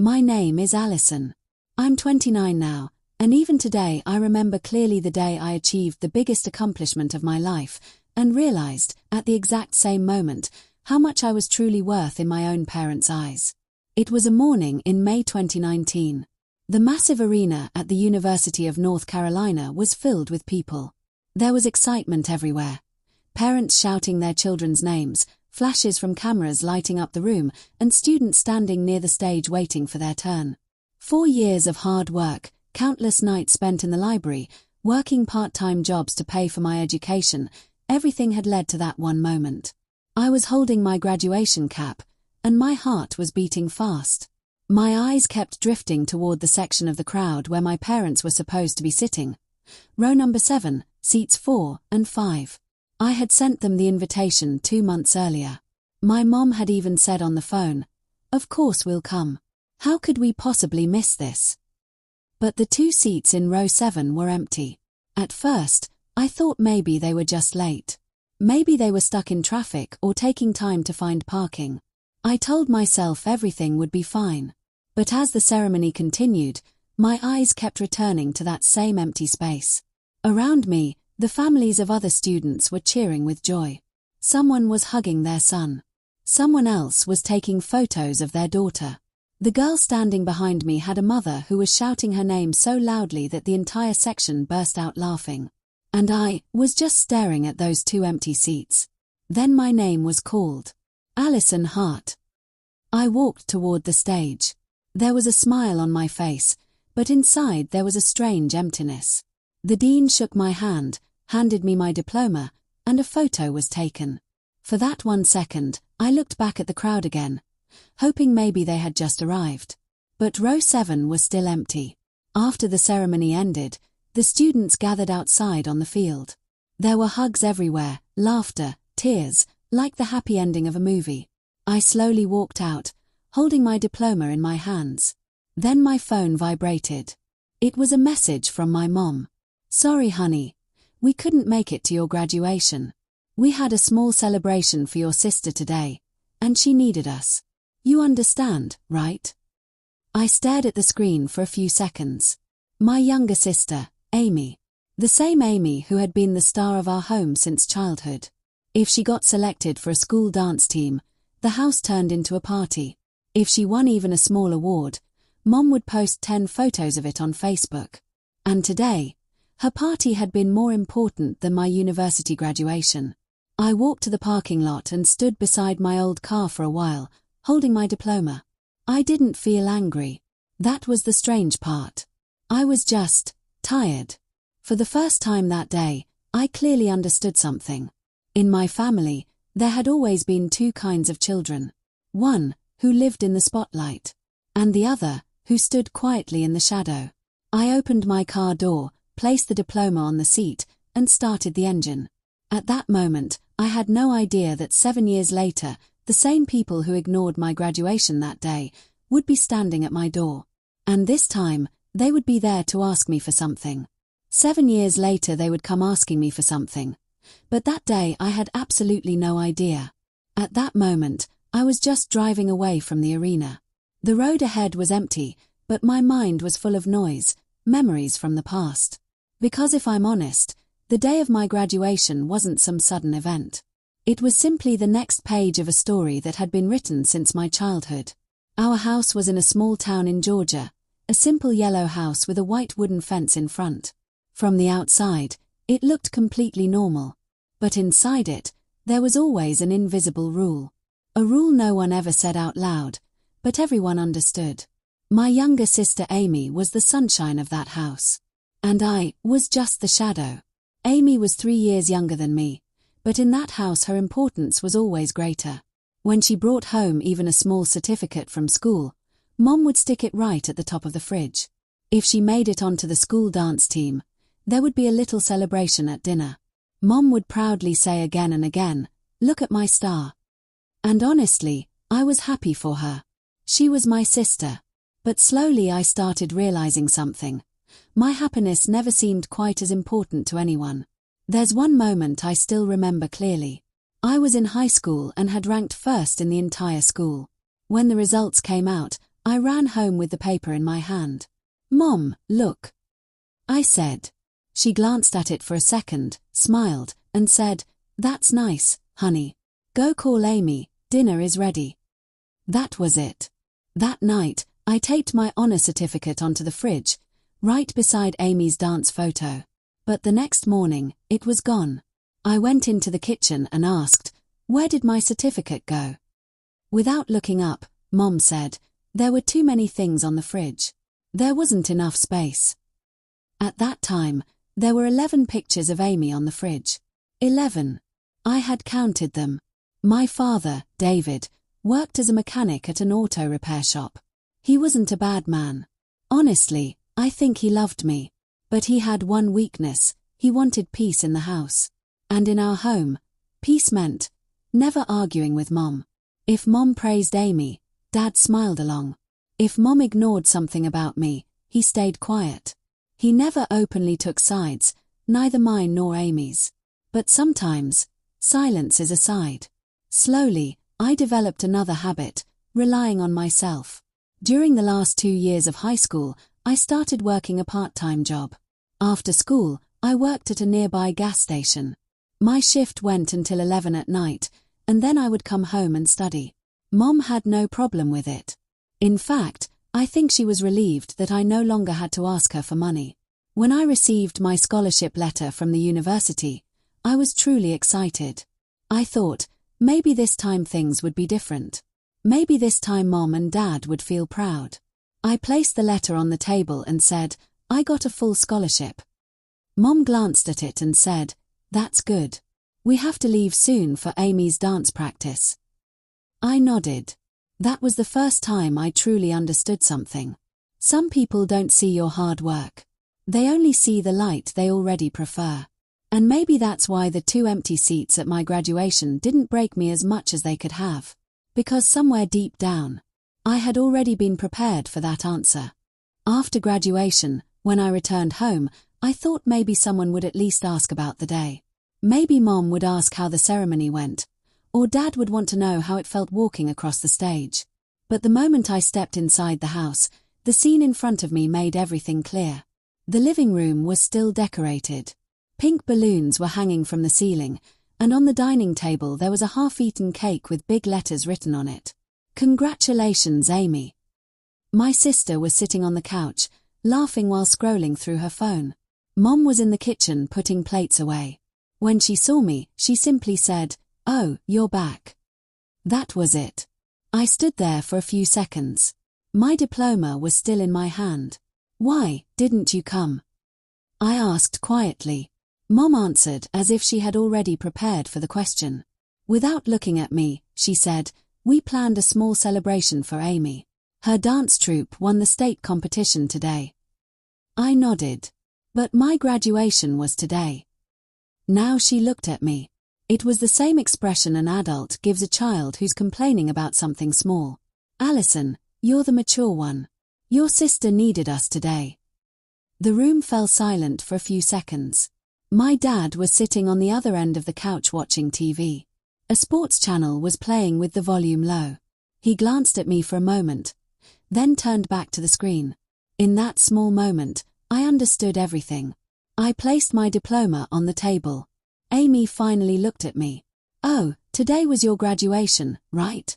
My name is Allison. I'm 29 now, and even today I remember clearly the day I achieved the biggest accomplishment of my life and realized, at the exact same moment, how much I was truly worth in my own parents' eyes. It was a morning in May 2019. The massive arena at the University of North Carolina was filled with people. There was excitement everywhere. Parents shouting their children's names, flashes from cameras lighting up the room, and students standing near the stage waiting for their turn. 4 years of hard work, countless nights spent in the library, working part-time jobs to pay for my education, everything had led to that one moment. I was holding my graduation cap, and my heart was beating fast. My eyes kept drifting toward the section of the crowd where my parents were supposed to be sitting. Row number 7, seats 4 and 5. I had sent them the invitation 2 months earlier. My mom had even said on the phone, "Of course we'll come. How could we possibly miss this?" But the 2 seats in row 7 were empty. At first, I thought maybe they were just late. Maybe they were stuck in traffic or taking time to find parking. I told myself everything would be fine. But as the ceremony continued, my eyes kept returning to that same empty space. Around me, the families of other students were cheering with joy. Someone was hugging their son. Someone else was taking photos of their daughter. The girl standing behind me had a mother who was shouting her name so loudly that the entire section burst out laughing. And I was just staring at those 2 empty seats. Then my name was called. Allison Hart. I walked toward the stage. There was a smile on my face, but inside there was a strange emptiness. The dean shook my hand, handed me my diploma, and a photo was taken. For that 1 second, I looked back at the crowd again, hoping maybe they had just arrived. But row 7 was still empty. After the ceremony ended, the students gathered outside on the field. There were hugs everywhere, laughter, tears, like the happy ending of a movie. I slowly walked out, holding my diploma in my hands. Then my phone vibrated. It was a message from my mom. "Sorry, honey. We couldn't make it to your graduation. We had a small celebration for your sister today, and she needed us. You understand, right?" I stared at the screen for a few seconds. My younger sister, Amy. The same Amy who had been the star of our home since childhood. If she got selected for a school dance team, the house turned into a party. If she won even a small award, Mom would post 10 photos of it on Facebook. And today, her party had been more important than my university graduation. I walked to the parking lot and stood beside my old car for a while, holding my diploma. I didn't feel angry. That was the strange part. I was just tired. For the first time that day, I clearly understood something. In my family, there had always been 2 kinds of children. One, who lived in the spotlight, and the other, who stood quietly in the shadow. I opened my car door, placed the diploma on the seat, and started the engine. At that moment, I had no idea that 7 years later, the same people who ignored my graduation that day would be standing at my door. And this time, they would be there to ask me for something. 7 years later they would come asking me for something. But that day I had absolutely no idea. At that moment, I was just driving away from the arena. The road ahead was empty, but my mind was full of noise, memories from the past. Because if I'm honest, the day of my graduation wasn't some sudden event. It was simply the next page of a story that had been written since my childhood. Our house was in a small town in Georgia, a simple yellow house with a white wooden fence in front. From the outside, it looked completely normal. But inside it, there was always an invisible rule. A rule no one ever said out loud, but everyone understood. My younger sister Amy was the sunshine of that house. And I was just the shadow. Amy was 3 years younger than me, but in that house her importance was always greater. When she brought home even a small certificate from school, Mom would stick it right at the top of the fridge. If she made it onto the school dance team, there would be a little celebration at dinner. Mom would proudly say again and again, "Look at my star." And honestly, I was happy for her. She was my sister. But slowly I started realizing something. My happiness never seemed quite as important to anyone. There's one moment I still remember clearly. I was in high school and had ranked first in the entire school. When the results came out, I ran home with the paper in my hand. "Mom, look," I said. She glanced at it for a second, smiled, and said, "That's nice, honey. Go call Amy, dinner is ready." That was it. That night, I taped my honor certificate onto the fridge, right beside Amy's dance photo. But the next morning, it was gone. I went into the kitchen and asked, "Where did my certificate go?" Without looking up, Mom said, "There were too many things on the fridge. There wasn't enough space." At that time, there were 11 pictures of Amy on the fridge. 11. I had counted them. My father, David, worked as a mechanic at an auto repair shop. He wasn't a bad man. Honestly, I think he loved me. But he had one weakness: he wanted peace in the house. And in our home, peace meant never arguing with Mom. If Mom praised Amy, Dad smiled along. If Mom ignored something about me, he stayed quiet. He never openly took sides, neither mine nor Amy's. But sometimes, silence is a side. Slowly, I developed another habit: relying on myself. During the last 2 years of high school, I started working a part-time job. After school, I worked at a nearby gas station. My shift went until 11 at night, and then I would come home and study. Mom had no problem with it. In fact, I think she was relieved that I no longer had to ask her for money. When I received my scholarship letter from the university, I was truly excited. I thought, maybe this time things would be different. Maybe this time Mom and Dad would feel proud. I placed the letter on the table and said, "I got a full scholarship." Mom glanced at it and said, "That's good. We have to leave soon for Amy's dance practice." I nodded. That was the first time I truly understood something. Some people don't see your hard work. They only see the light they already prefer. And maybe that's why the 2 empty seats at my graduation didn't break me as much as they could have. Because somewhere deep down, I had already been prepared for that answer. After graduation, when I returned home, I thought maybe someone would at least ask about the day. Maybe Mom would ask how the ceremony went, or Dad would want to know how it felt walking across the stage. But the moment I stepped inside the house, the scene in front of me made everything clear. The living room was still decorated. Pink balloons were hanging from the ceiling, and on the dining table there was a half-eaten cake with big letters written on it. "Congratulations, Amy." My sister was sitting on the couch, laughing while scrolling through her phone. Mom was in the kitchen putting plates away. When she saw me, she simply said, "Oh, you're back." That was it. I stood there for a few seconds. My diploma was still in my hand. "Why didn't you come?" I asked quietly. Mom answered as if she had already prepared for the question. Without looking at me, she said, "We planned a small celebration for Amy. Her dance troupe won the state competition today." I nodded. But my graduation was today. Now she looked at me. It was the same expression an adult gives a child who's complaining about something small. "Allison, you're the mature one. Your sister needed us today." The room fell silent for a few seconds. My dad was sitting on the other end of the couch watching TV. A sports channel was playing with the volume low. He glanced at me for a moment, then turned back to the screen. In that small moment, I understood everything. I placed my diploma on the table. Amy finally looked at me. "Oh, today was your graduation, right?"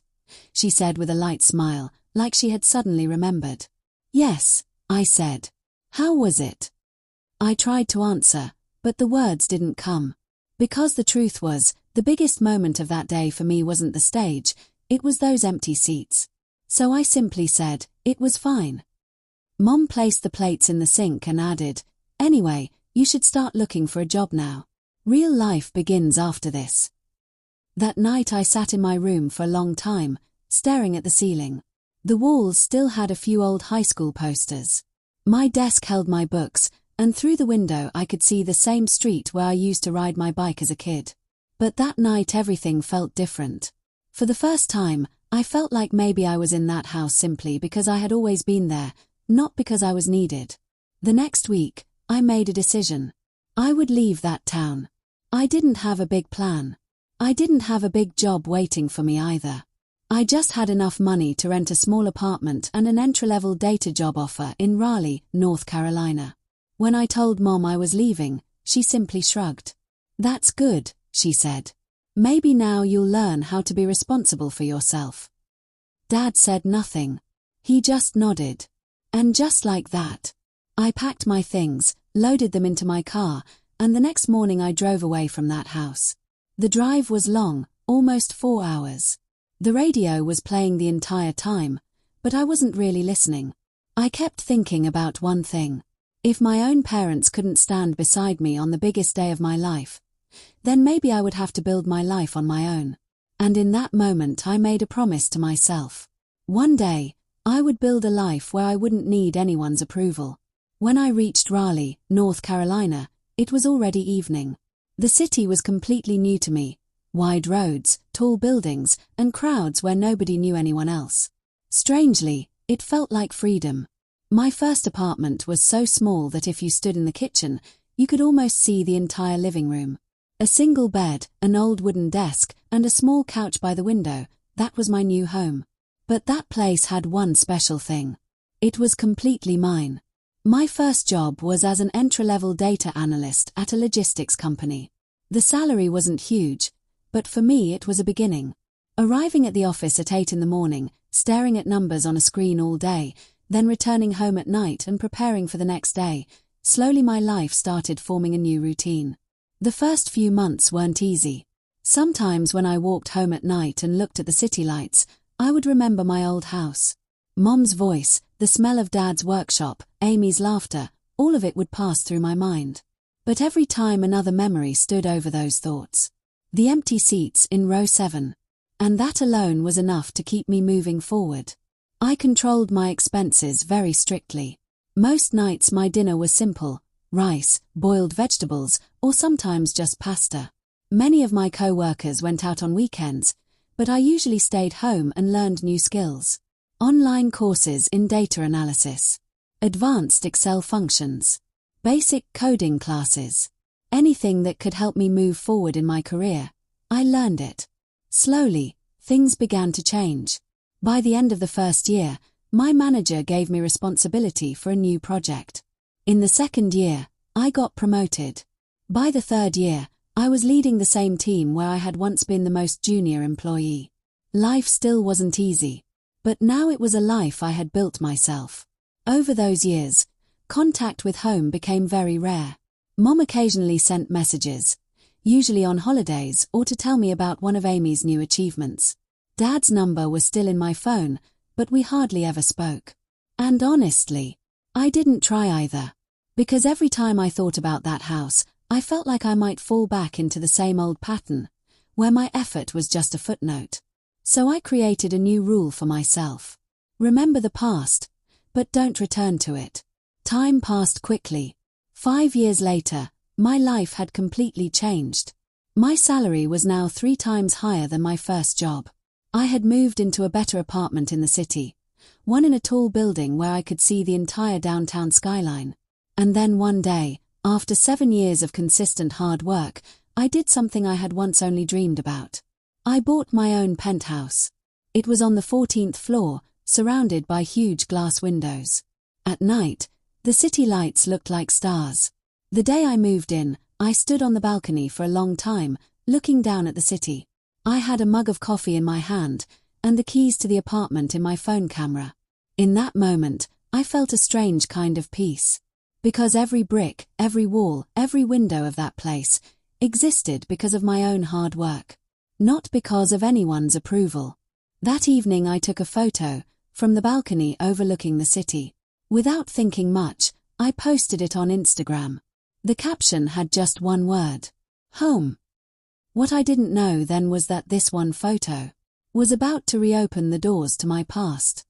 she said with a light smile, like she had suddenly remembered. "Yes," I said. "How was it?" I tried to answer, but the words didn't come. Because the truth was, the biggest moment of that day for me wasn't the stage, it was those empty seats. So I simply said, "It was fine." Mom placed the plates in the sink and added, "Anyway, you should start looking for a job now. Real life begins after this." That night I sat in my room for a long time, staring at the ceiling. The walls still had a few old high school posters. My desk held my books, and through the window I could see the same street where I used to ride my bike as a kid. But that night everything felt different. For the first time, I felt like maybe I was in that house simply because I had always been there, not because I was needed. The next week, I made a decision. I would leave that town. I didn't have a big plan. I didn't have a big job waiting for me either. I just had enough money to rent a small apartment and an entry-level data job offer in Raleigh, North Carolina. When I told Mom I was leaving, she simply shrugged. "That's good," she said. "Maybe now you'll learn how to be responsible for yourself." Dad said nothing. He just nodded. And just like that, I packed my things, loaded them into my car, and the next morning I drove away from that house. The drive was long, almost 4 hours. The radio was playing the entire time, but I wasn't really listening. I kept thinking about one thing. If my own parents couldn't stand beside me on the biggest day of my life, then maybe I would have to build my life on my own. And in that moment I made a promise to myself. One day, I would build a life where I wouldn't need anyone's approval. When I reached Raleigh, North Carolina, it was already evening. The city was completely new to me. Wide roads, tall buildings, and crowds where nobody knew anyone else. Strangely, it felt like freedom. My first apartment was so small that if you stood in the kitchen, you could almost see the entire living room. A single bed, an old wooden desk, and a small couch by the window, that was my new home. But that place had one special thing. It was completely mine. My first job was as an entry-level data analyst at a logistics company. The salary wasn't huge, but for me it was a beginning. Arriving at the office at 8 in the morning, staring at numbers on a screen all day, then returning home at night and preparing for the next day, slowly my life started forming a new routine. The first few months weren't easy. Sometimes when I walked home at night and looked at the city lights, I would remember my old house. Mom's voice, the smell of Dad's workshop, Amy's laughter, all of it would pass through my mind. But every time another memory stood over those thoughts. The empty seats in row 7. And that alone was enough to keep me moving forward. I controlled my expenses very strictly. Most nights my dinner was simple: rice, boiled vegetables, or sometimes just pasta. Many of my co-workers went out on weekends, but I usually stayed home and learned new skills. Online courses in data analysis, advanced Excel functions, basic coding classes. Anything that could help me move forward in my career, I learned it. Slowly, things began to change. By the end of the first year, my manager gave me responsibility for a new project. In the second year, I got promoted. By the third year, I was leading the same team where I had once been the most junior employee. Life still wasn't easy, but now it was a life I had built myself. Over those years, contact with home became very rare. Mom occasionally sent messages, usually on holidays or to tell me about one of Amy's new achievements. Dad's number was still in my phone, but we hardly ever spoke. And honestly, I didn't try either. Because every time I thought about that house, I felt like I might fall back into the same old pattern, where my effort was just a footnote. So I created a new rule for myself. Remember the past, but don't return to it. Time passed quickly. 5 years later, my life had completely changed. My salary was now 3 times higher than my first job. I had moved into a better apartment in the city, one in a tall building where I could see the entire downtown skyline. And then one day, after 7 years of consistent hard work, I did something I had once only dreamed about. I bought my own penthouse. It was on the 14th floor, surrounded by huge glass windows. At night, the city lights looked like stars. The day I moved in, I stood on the balcony for a long time, looking down at the city. I had a mug of coffee in my hand, and the keys to the apartment in my phone camera. In that moment, I felt a strange kind of peace. Because every brick, every wall, every window of that place existed because of my own hard work. Not because of anyone's approval. That evening I took a photo, from the balcony overlooking the city. Without thinking much, I posted it on Instagram. The caption had just one word: home. What I didn't know then was that this one photo was about to reopen the doors to my past.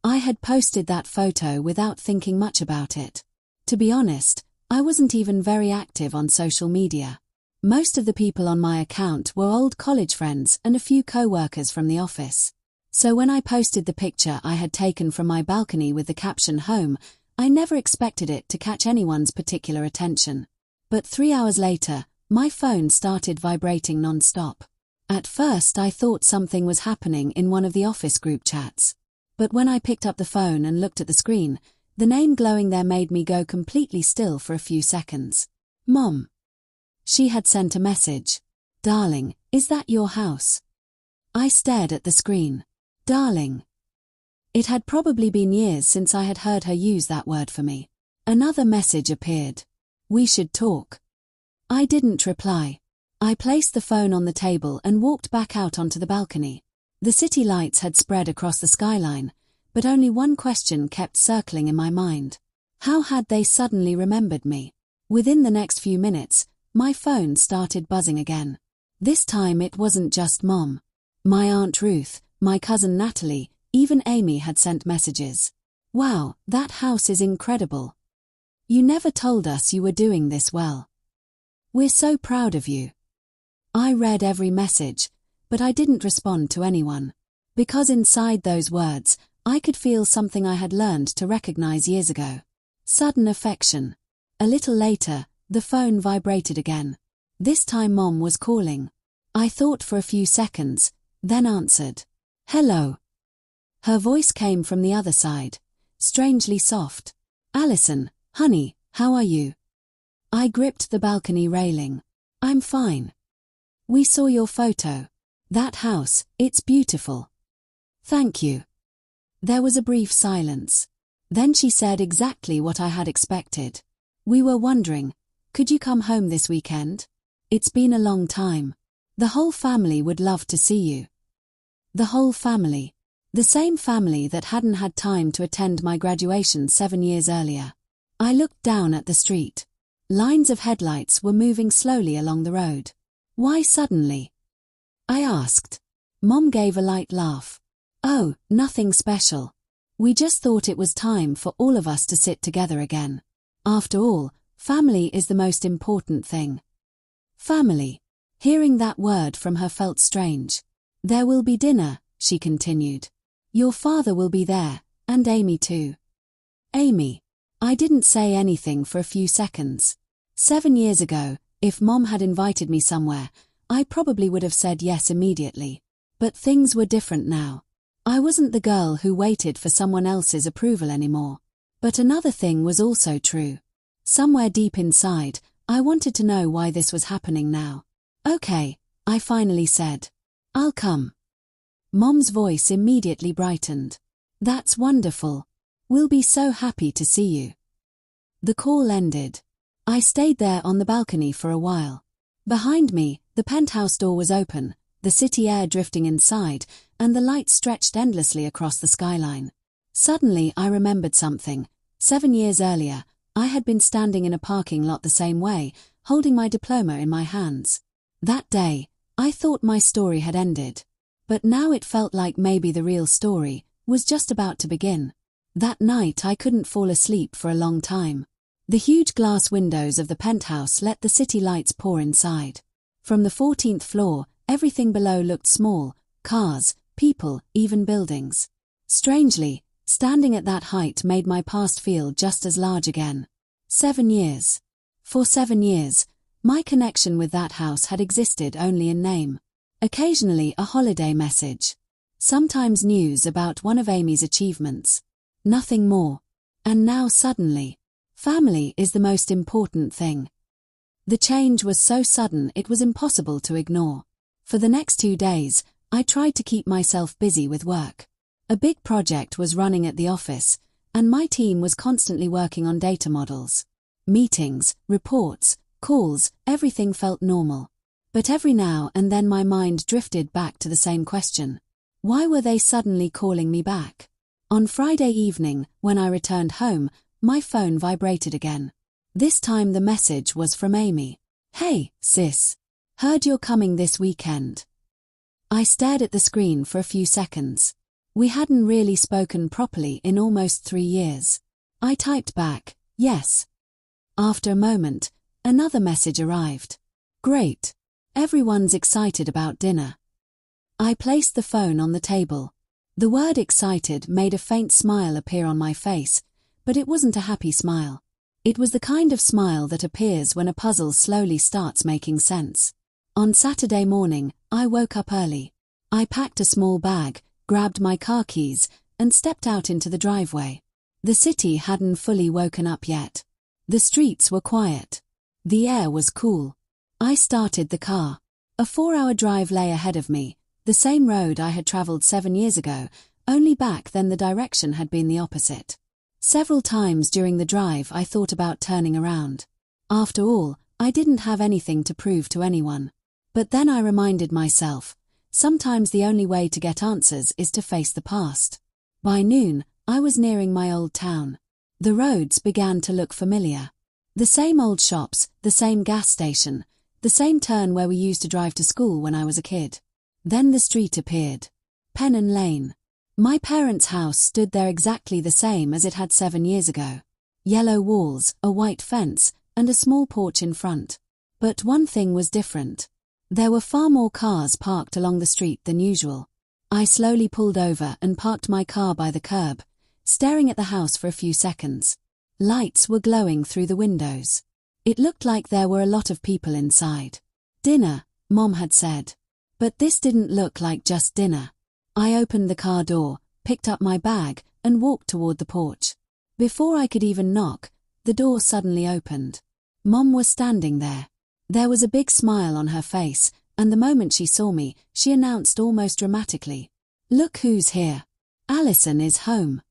I had posted that photo without thinking much about it. To be honest, I wasn't even very active on social media. Most of the people on my account were old college friends and a few co-workers from the office. So when I posted the picture I had taken from my balcony with the caption home, I never expected it to catch anyone's particular attention. But 3 hours later, my phone started vibrating nonstop. At first I thought something was happening in one of the office group chats. But when I picked up the phone and looked at the screen, the name glowing there made me go completely still for a few seconds. Mom. She had sent a message. Darling, is that your house? I stared at the screen. Darling. It had probably been years since I had heard her use that word for me. Another message appeared. We should talk. I didn't reply. I placed the phone on the table and walked back out onto the balcony. The city lights had spread across the skyline, but only one question kept circling in my mind. How had they suddenly remembered me? Within the next few minutes, my phone started buzzing again. This time it wasn't just Mom. My Aunt Ruth, my cousin Natalie, even Amy had sent messages. Wow, that house is incredible. You never told us you were doing this well. We're so proud of you. I read every message, but I didn't respond to anyone. Because inside those words, I could feel something I had learned to recognize years ago. Sudden affection. A little later, the phone vibrated again. This time Mom was calling. I thought for a few seconds, then answered. Hello. Her voice came from the other side, strangely soft. Alison, honey, how are you? I gripped the balcony railing. I'm fine. We saw your photo. That house, it's beautiful. Thank you. There was a brief silence. Then she said exactly what I had expected. We were wondering, could you come home this weekend? It's been a long time. The whole family would love to see you. The whole family. The same family that hadn't had time to attend my graduation 7 years earlier. I looked down at the street. Lines of headlights were moving slowly along the road. Why suddenly? I asked. Mom gave a light laugh. Oh, nothing special. We just thought it was time for all of us to sit together again. After all, family is the most important thing. Family. Hearing that word from her felt strange. There will be dinner, she continued. Your father will be there, and Amy too. Amy. I didn't say anything for a few seconds. 7 years ago, if Mom had invited me somewhere, I probably would have said yes immediately. But things were different now. I wasn't the girl who waited for someone else's approval anymore. But another thing was also true. Somewhere deep inside, I wanted to know why this was happening now. Okay, I finally said. I'll come. Mom's voice immediately brightened. That's wonderful. We'll be so happy to see you. The call ended. I stayed there on the balcony for a while. Behind me, the penthouse door was open, the city air drifting inside, and the lights stretched endlessly across the skyline. Suddenly I remembered something. 7 years earlier, I had been standing in a parking lot the same way, holding my diploma in my hands. That day, I thought my story had ended. But now it felt like maybe the real story was just about to begin. That night I couldn't fall asleep for a long time. The huge glass windows of the penthouse let the city lights pour inside. From the 14th floor, everything below looked small, cars, people, even buildings. Strangely, standing at that height made my past feel just as large again. 7 years. For 7 years, my connection with that house had existed only in name. Occasionally a holiday message. Sometimes news about one of Amy's achievements. Nothing more. And now suddenly, family is the most important thing. The change was so sudden it was impossible to ignore. For the next 2 days, I tried to keep myself busy with work. A big project was running at the office, and my team was constantly working on data models. Meetings, reports, calls, everything felt normal. But every now and then my mind drifted back to the same question. Why were they suddenly calling me back? On Friday evening, when I returned home, my phone vibrated again. This time the message was from Amy. Hey, sis. Heard you're coming this weekend. I stared at the screen for a few seconds. We hadn't really spoken properly in almost 3 years. I typed back, yes. After a moment, another message arrived. Great. Everyone's excited about dinner. I placed the phone on the table. The word excited made a faint smile appear on my face, but it wasn't a happy smile. It was the kind of smile that appears when a puzzle slowly starts making sense. On Saturday morning, I woke up early. I packed a small bag, grabbed my car keys, and stepped out into the driveway. The city hadn't fully woken up yet. The streets were quiet. The air was cool. I started the car. A 4-hour drive lay ahead of me, the same road I had traveled 7 years ago, only back then the direction had been the opposite. Several times during the drive I thought about turning around. After all, I didn't have anything to prove to anyone. But then I reminded myself, sometimes the only way to get answers is to face the past. By noon, I was nearing my old town. The roads began to look familiar. The same old shops, the same gas station, the same turn where we used to drive to school when I was a kid. Then the street appeared. Pennon Lane. My parents' house stood there exactly the same as it had 7 years ago. Yellow walls, a white fence, and a small porch in front. But one thing was different. There were far more cars parked along the street than usual. I slowly pulled over and parked my car by the curb, staring at the house for a few seconds. Lights were glowing through the windows. It looked like there were a lot of people inside. Dinner, Mom had said. But this didn't look like just dinner. I opened the car door, picked up my bag, and walked toward the porch. Before I could even knock, the door suddenly opened. Mom was standing there. There was a big smile on her face, and the moment she saw me, she announced almost dramatically, "Look who's here. Allison is home."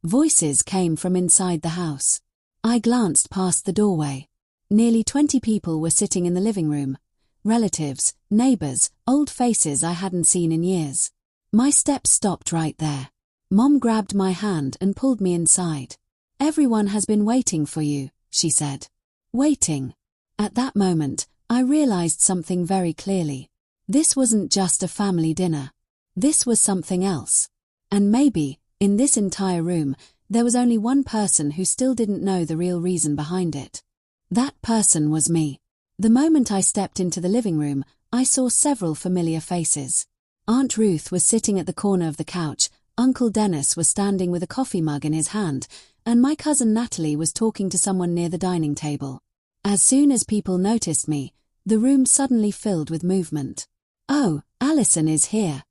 Voices came from inside the house. I glanced past the doorway. Nearly 20 people were sitting in the living room. Relatives, neighbors, old faces I hadn't seen in years. My steps stopped right there. Mom grabbed my hand and pulled me inside. "Everyone has been waiting for you," she said. Waiting. At that moment, I realized something very clearly. This wasn't just a family dinner. This was something else. And maybe, in this entire room, there was only one person who still didn't know the real reason behind it. That person was me. The moment I stepped into the living room, I saw several familiar faces. Aunt Ruth was sitting at the corner of the couch, Uncle Dennis was standing with a coffee mug in his hand, and my cousin Natalie was talking to someone near the dining table. As soon as people noticed me, the room suddenly filled with movement. "Oh, Allison is here.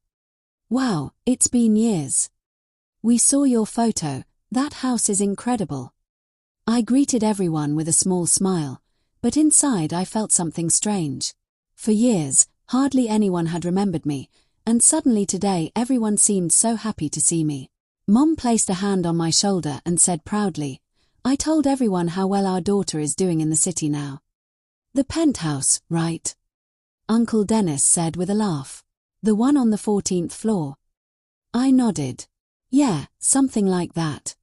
Wow, it's been years. We saw your photo, that house is incredible." I greeted everyone with a small smile, but inside I felt something strange. For years, hardly anyone had remembered me, and suddenly today everyone seemed so happy to see me. Mom placed a hand on my shoulder and said proudly, "I told everyone how well our daughter is doing in the city now." "The penthouse, right?" Uncle Dennis said with a laugh. "The one on the 14th floor?" I nodded. "Yeah, something like that."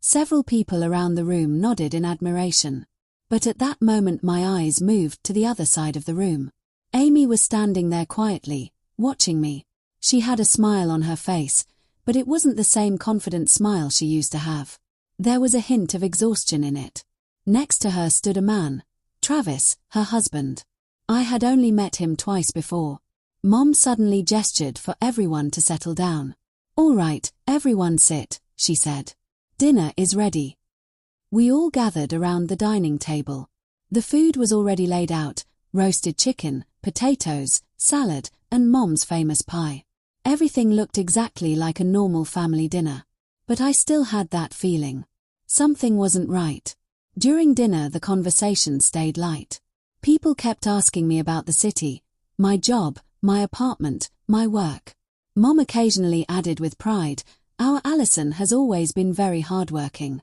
Several people around the room nodded in admiration. But at that moment my eyes moved to the other side of the room. Amy was standing there quietly, watching me. She had a smile on her face, but it wasn't the same confident smile she used to have. There was a hint of exhaustion in it. Next to her stood a man, Travis, her husband. I had only met him twice before. Mom suddenly gestured for everyone to settle down. "All right, everyone sit," she said. "Dinner is ready." We all gathered around the dining table. The food was already laid out: roasted chicken, potatoes, salad, and Mom's famous pie. Everything looked exactly like a normal family dinner. But I still had that feeling. Something wasn't right. During dinner the conversation stayed light. People kept asking me about the city, my job, my apartment, my work. Mom occasionally added with pride, "Our Allison has always been very hardworking."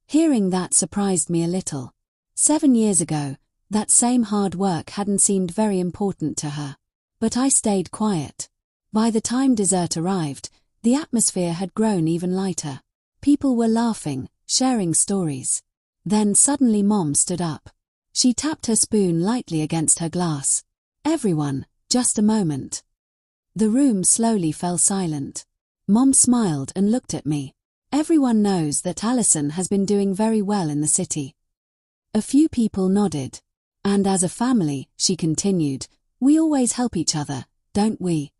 Hearing that surprised me a little. 7 years ago, that same hard work hadn't seemed very important to her. But I stayed quiet. By the time dessert arrived, the atmosphere had grown even lighter. People were laughing, sharing stories. Then suddenly Mom stood up. She tapped her spoon lightly against her glass. "Everyone, just a moment." The room slowly fell silent. Mom smiled and looked at me. "Everyone knows that Allison has been doing very well in the city." A few people nodded. "And as a family," she continued, "we always help each other, don't we?"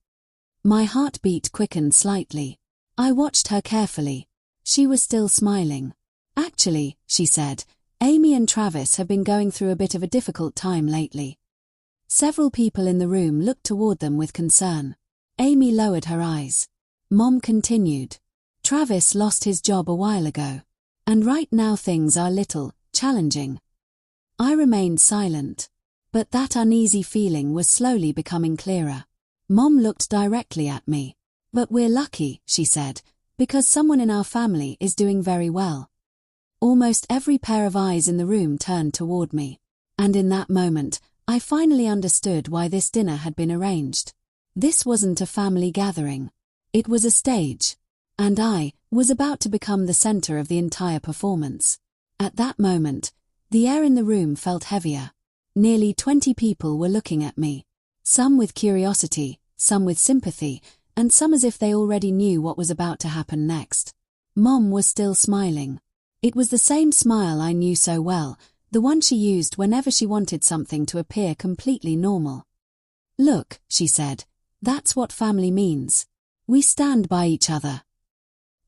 My heartbeat quickened slightly. I watched her carefully. She was still smiling. "Actually," she said, "Amy and Travis have been going through a bit of a difficult time lately." Several people in the room looked toward them with concern. Amy lowered her eyes. Mom continued. Travis lost his job a while ago. And right now things are little challenging. I remained silent. But that uneasy feeling was slowly becoming clearer. Mom looked directly at me. But we're lucky, she said, because someone in our family is doing very well. Almost every pair of eyes in the room turned toward me. And in that moment, I finally understood why this dinner had been arranged. This wasn't a family gathering. It was a stage. And I was about to become the center of the entire performance. At that moment, the air in the room felt heavier. Nearly 20 people were looking at me. Some with curiosity, some with sympathy, and some as if they already knew what was about to happen next. Mom was still smiling. It was the same smile I knew so well, the one she used whenever she wanted something to appear completely normal. Look, she said, that's what family means. We stand by each other.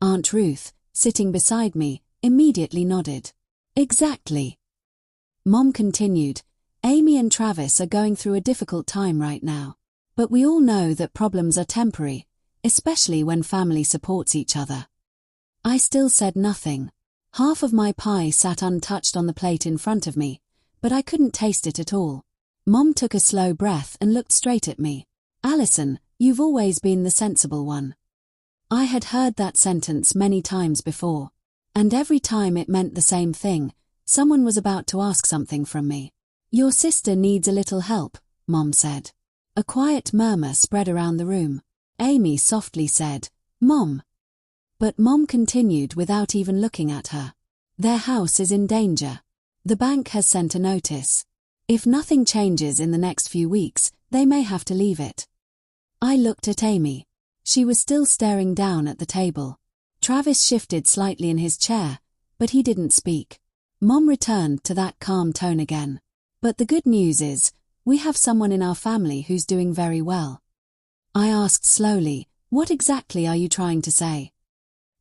Aunt Ruth, sitting beside me, immediately nodded. Exactly. Mom continued, Amy and Travis are going through a difficult time right now. But we all know that problems are temporary, especially when family supports each other. I still said nothing. Half of my pie sat untouched on the plate in front of me, but I couldn't taste it at all. Mom took a slow breath and looked straight at me. Allison, you've always been the sensible one. I had heard that sentence many times before, and every time it meant the same thing. Someone was about to ask something from me. Your sister needs a little help, Mom said. A quiet murmur spread around the room. Amy softly said, Mom. But Mom continued without even looking at her. Their house is in danger. The bank has sent a notice. If nothing changes in the next few weeks, they may have to leave it. I looked at Amy. She was still staring down at the table. Travis shifted slightly in his chair, but he didn't speak. Mom returned to that calm tone again. But the good news is, we have someone in our family who's doing very well. I asked slowly, what exactly are you trying to say?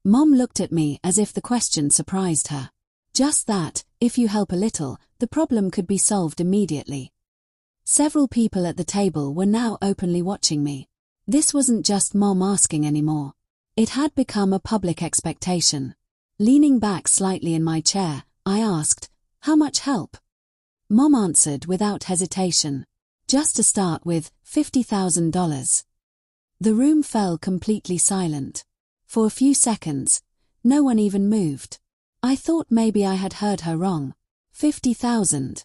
Mom looked at me as if the question surprised her. Just that, if you help a little, the problem could be solved immediately. Several people at the table were now openly watching me. This wasn't just Mom asking anymore. It had become a public expectation. Leaning back slightly in my chair, I asked, how much help? Mom answered without hesitation. Just to start with, $50,000. The room fell completely silent. For a few seconds, no one even moved. I thought maybe I had heard her wrong. 50,000.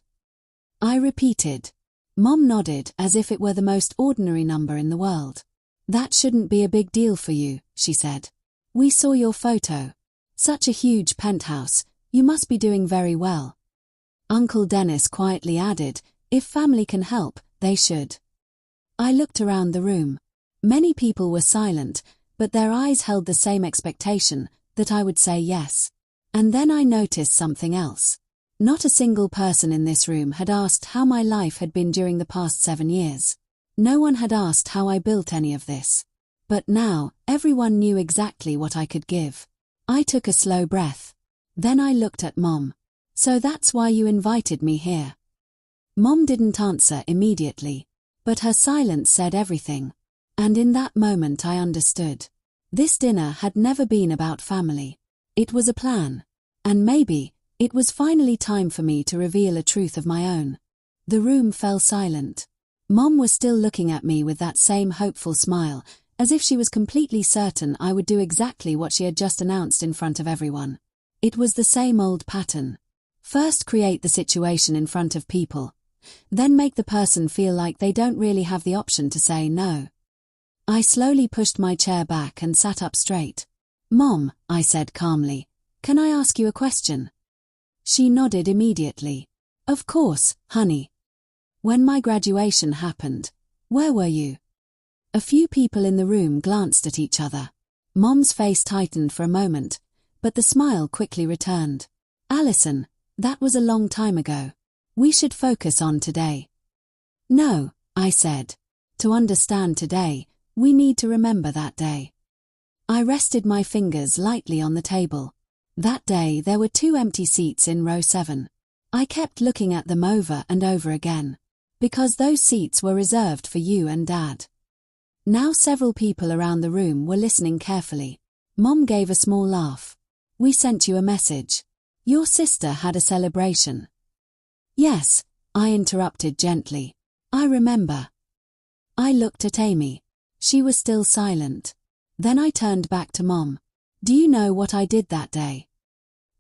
I repeated. Mom nodded as if it were the most ordinary number in the world. That shouldn't be a big deal for you, she said. We saw your photo. Such a huge penthouse, you must be doing very well. Uncle Dennis quietly added, if family can help, they should. I looked around the room. Many people were silent, but their eyes held the same expectation, that I would say yes. And then I noticed something else. Not a single person in this room had asked how my life had been during the past 7 years. No one had asked how I built any of this. But now, everyone knew exactly what I could give. I took a slow breath. Then I looked at Mom. So that's why you invited me here. Mom didn't answer immediately, but her silence said everything. And in that moment I understood. This dinner had never been about family. It was a plan. And maybe, it was finally time for me to reveal a truth of my own. The room fell silent. Mom was still looking at me with that same hopeful smile, as if she was completely certain I would do exactly what she had just announced in front of everyone. It was the same old pattern. First create the situation in front of people. Then make the person feel like they don't really have the option to say no. I slowly pushed my chair back and sat up straight. Mom, I said calmly, can I ask you a question? She nodded immediately. Of course, honey. When my graduation happened, where were you? A few people in the room glanced at each other. Mom's face tightened for a moment, but the smile quickly returned. Allison, that was a long time ago. We should focus on today. No, I said. To understand today, we need to remember that day. I rested my fingers lightly on the table. That day there were 2 empty seats in row 7. I kept looking at them over and over again. because those seats were reserved for you and Dad. Now several people around the room were listening carefully. Mom gave a small laugh. We sent you a message. Your sister had a celebration. Yes, I interrupted gently. I remember. I looked at Amy. She was still silent. Then I turned back to Mom. Do you know what I did that day?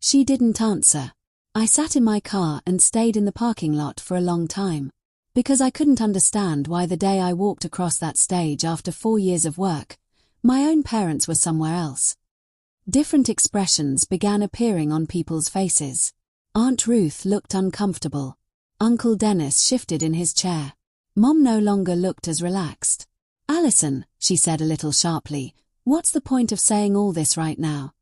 She didn't answer. I sat in my car and stayed in the parking lot for a long time, because I couldn't understand why the day I walked across that stage after 4 years of work, my own parents were somewhere else. Different expressions began appearing on people's faces. Aunt Ruth looked uncomfortable. Uncle Dennis shifted in his chair. Mom no longer looked as relaxed. Allison, she said a little sharply, what's the point of saying all this right now?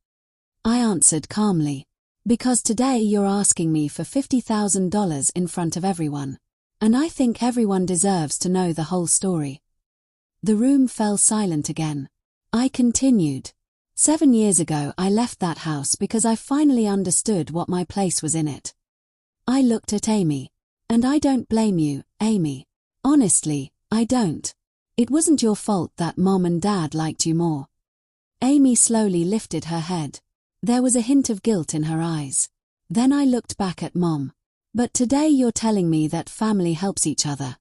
I answered calmly. Because today you're asking me for $50,000 in front of everyone. And I think everyone deserves to know the whole story. The room fell silent again. I continued. 7 years ago I left that house because I finally understood what my place was in it. I looked at Amy. And I don't blame you, Amy. Honestly, I don't. It wasn't your fault that Mom and Dad liked you more. Amy slowly lifted her head. There was a hint of guilt in her eyes. Then I looked back at Mom. But today you're telling me that family helps each other.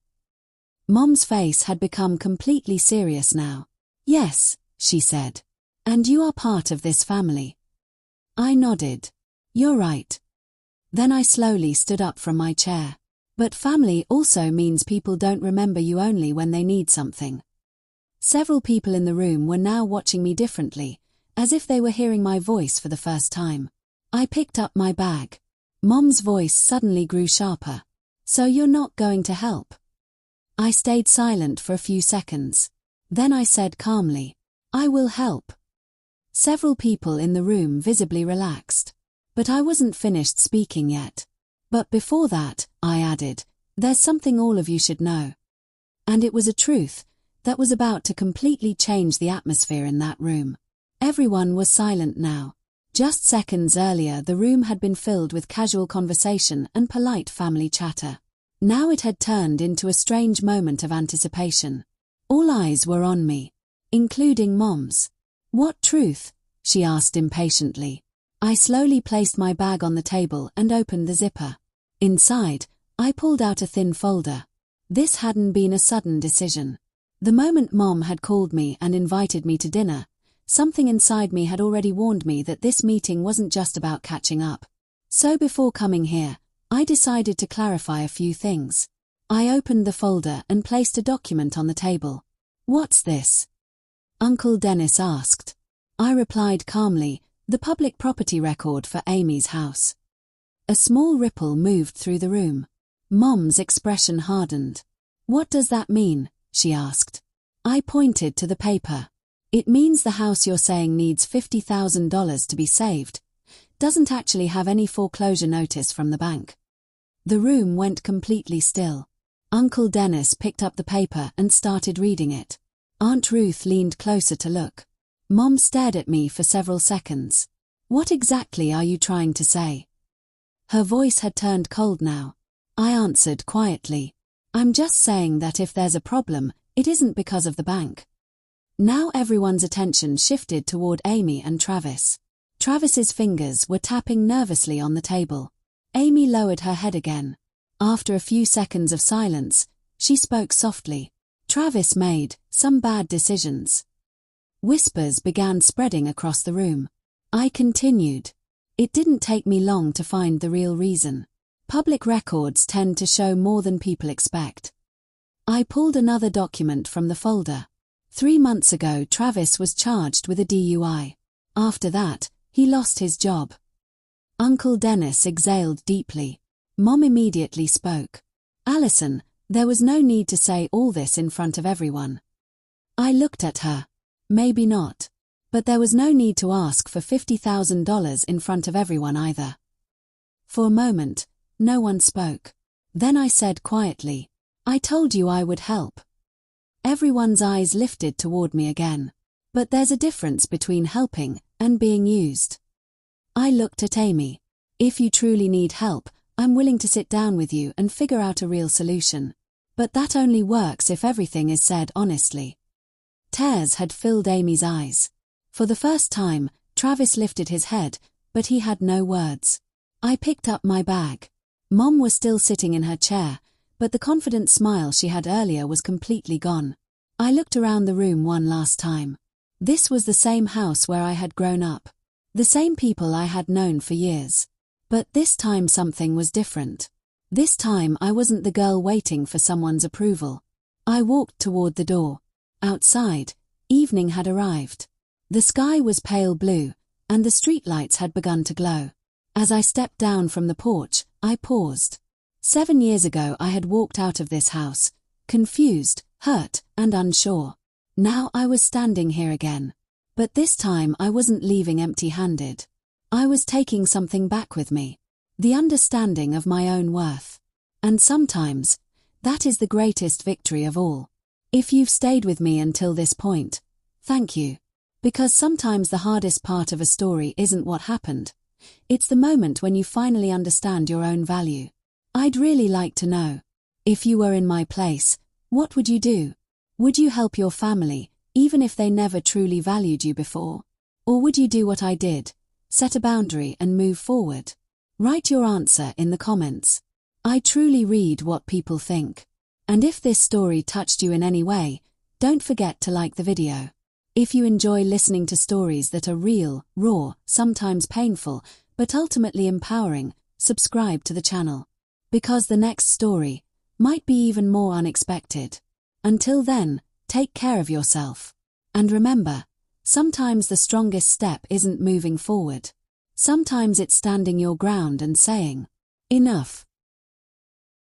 Mom's face had become completely serious now. Yes, she said. And you are part of this family. I nodded. You're right. Then I slowly stood up from my chair. But family also means people don't remember you only when they need something. Several people in the room were now watching me differently, as if they were hearing my voice for the first time. I picked up my bag. Mom's voice suddenly grew sharper. So you're not going to help? I stayed silent for a few seconds. Then I said calmly, I will help. Several people in the room visibly relaxed. But I wasn't finished speaking yet. But before that, I added, there's something all of you should know. And it was a truth that was about to completely change the atmosphere in that room. Everyone was silent now. Just seconds earlier the room had been filled with casual conversation and polite family chatter. Now it had turned into a strange moment of anticipation. All eyes were on me, including Mom's. What truth? She asked impatiently. I slowly placed my bag on the table and opened the zipper. Inside, I pulled out a thin folder. This hadn't been a sudden decision. The moment Mom had called me and invited me to dinner, something inside me had already warned me that this meeting wasn't just about catching up. So before coming here, I decided to clarify a few things. I opened the folder and placed a document on the table. What's this? Uncle Dennis asked. I replied calmly, the public property record for Amy's house. A small ripple moved through the room. Mom's expression hardened. What does that mean? She asked. I pointed to the paper. It means the house you're saying needs $50,000 to be saved doesn't actually have any foreclosure notice from the bank. The room went completely still. Uncle Dennis picked up the paper and started reading it. Aunt Ruth leaned closer to look. Mom stared at me for several seconds. What exactly are you trying to say? Her voice had turned cold now. I answered quietly. I'm just saying that if there's a problem, it isn't because of the bank. Now everyone's attention shifted toward Amy and Travis. Travis's fingers were tapping nervously on the table. Amy lowered her head again. After a few seconds of silence, she spoke softly. Travis made some bad decisions. Whispers began spreading across the room. I continued. It didn't take me long to find the real reason. Public records tend to show more than people expect. I pulled another document from the folder. 3 months ago Travis was charged with a DUI. After that, he lost his job. Uncle Dennis exhaled deeply. Mom immediately spoke. Allison, there was no need to say all this in front of everyone. I looked at her. Maybe not. But there was no need to ask for $50,000 in front of everyone either. For a moment, no one spoke. Then I said quietly, I told you I would help. Everyone's eyes lifted toward me again. But there's a difference between helping and being used. I looked at Amy. If you truly need help, I'm willing to sit down with you and figure out a real solution. But that only works if everything is said honestly. Tears had filled Amy's eyes. For the first time, Travis lifted his head, but he had no words. I picked up my bag. Mom was still sitting in her chair, but the confident smile she had earlier was completely gone. I looked around the room one last time. This was the same house where I had grown up. The same people I had known for years. But this time something was different. This time I wasn't the girl waiting for someone's approval. I walked toward the door. Outside, evening had arrived. The sky was pale blue, and the streetlights had begun to glow. As I stepped down from the porch, I paused. 7 years ago I had walked out of this house, confused, hurt, and unsure. Now I was standing here again. But this time I wasn't leaving empty-handed. I was taking something back with me. The understanding of my own worth. And sometimes, that is the greatest victory of all. If you've stayed with me until this point, thank you. Because sometimes the hardest part of a story isn't what happened. It's the moment when you finally understand your own value. I'd really like to know. If you were in my place, what would you do? Would you help your family, even if they never truly valued you before? Or would you do what I did, set a boundary and move forward? Write your answer in the comments. I truly read what people think. And if this story touched you in any way, don't forget to like the video. If you enjoy listening to stories that are real, raw, sometimes painful, but ultimately empowering, subscribe to the channel. Because the next story might be even more unexpected. Until then, take care of yourself. And remember, sometimes the strongest step isn't moving forward. Sometimes it's standing your ground and saying, enough.